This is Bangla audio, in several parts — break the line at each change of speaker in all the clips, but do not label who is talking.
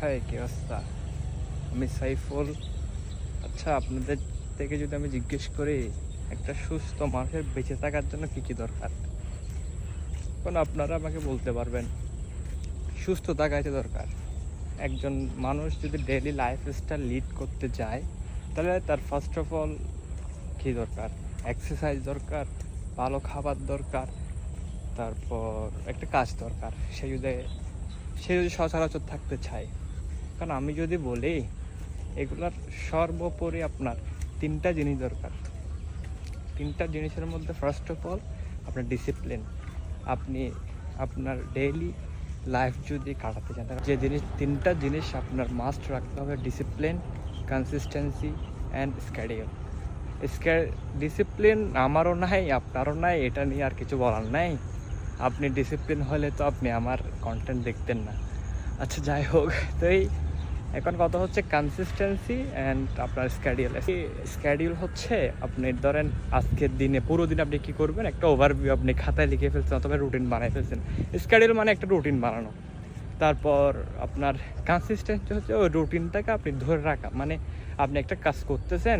হাই কি অবস্থা? আমি সাইফুল। আচ্ছা, আপনাদের থেকে যদি আমি জিজ্ঞেস করি একটা সুস্থ মানুষের বেঁচে থাকার জন্য কি কি দরকার, কারণ আপনারা আমাকে বলতে পারবেন সুস্থ থাকাইতে দরকার। একজন মানুষ যদি ডেইলি লাইফস্টাইল লিড করতে চায় তাহলে তার ফার্স্ট অফ অল কী দরকার? এক্সারসাইজ দরকার, ভালো খাবার দরকার, তারপর একটা কাজ দরকার। সে যদি সচরাচর থাকতে চায়, কারণ আমি যদি বলি এগুলার সর্বোপরি আপনার তিনটা জিনিস দরকার। তিনটা জিনিসের মধ্যে ফার্স্ট অফ অল আপনার ডিসিপ্লিন। আপনি আপনার ডেইলি লাইফ যদি কাটাতে চান, তিনটা জিনিস আপনার মাস্ট রাখতে হবে: ডিসিপ্লিন, কনসিস্টেন্সি অ্যান্ড স্ক্যাডিউল। ডিসিপ্লিন আমারও নাই, আপনারও নাই, এটা নিয়ে আর কিছু বলার নাই। আপনি ডিসিপ্লিন হলে তো আপনি আমার কন্টেন্ট দেখতেন না। আচ্ছা, যাই হোক, তো এখন কথা হচ্ছে কনসিস্টেন্সি অ্যান্ড আপনার স্ক্যাডিউল। স্ক্যাডিউল হচ্ছে আপনি ধরেন আজকের দিনে পুরো দিন আপনি কী করবেন, একটা ওভারভিউ আপনি খাতায় লিখে ফেলছেন অথবা রুটিন বানাই ফেলছেন। স্ক্যাডিউল মানে একটা রুটিন বানানো। তারপর আপনার কনসিস্টেন্সি হচ্ছে ওই রুটিনটাকে আপনি ধরে রাখা, মানে আপনি একটা কাজ করতেছেন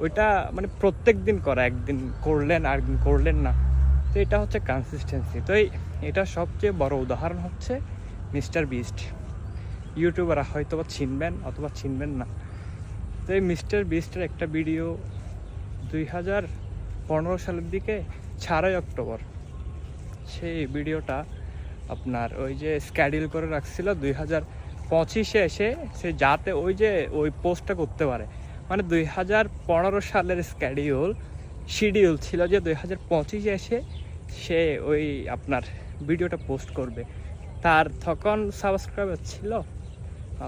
ওইটা মানে প্রত্যেক দিন করা, একদিন করলেন আরেকদিন করলেন না, তো এটা হচ্ছে কনসিস্টেন্সি। তো এটা সবচেয়ে বড় উদাহরণ হচ্ছে মিস্টার বিস্ট। ইউটিউবাররা হয়তো বা চিনবেন অথবা চিনবেন না। তো এই মিস্টার বিস্টের একটা ভিডিও 2015 সালের দিকে 4ই অক্টোবর, সেই ভিডিওটা আপনার ওই যে স্ক্যাডিউল করে রাখছিল 2025-এ এসে সে যাতে ওই পোস্টটা করতে পারে। মানে 2015 সালের শিডিউল ছিল যে 2025-এ এসে সে ওই আপনার ভিডিওটা পোস্ট করবে। তার তখন সাবস্ক্রাইবার ছিল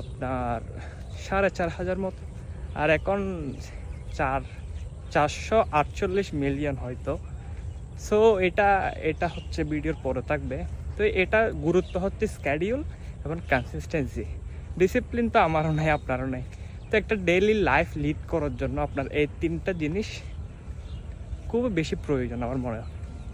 আপনার 4,500 মতো, আর এখন 448 মিলিয়ন হয়তো। সো এটা হচ্ছে ভিডিওর পরে থাকবে। তো এটা গুরুত্ব হচ্ছে স্ক্যাডিউল এবং কনসিস্টেন্সি। ডিসিপ্লিন তো আমারও নাই, আপনারও নাই। তো একটা ডেইলি লাইফ লিড করার জন্য আপনার এই তিনটা জিনিস খুব বেশি প্রয়োজন আমার মনে হয়।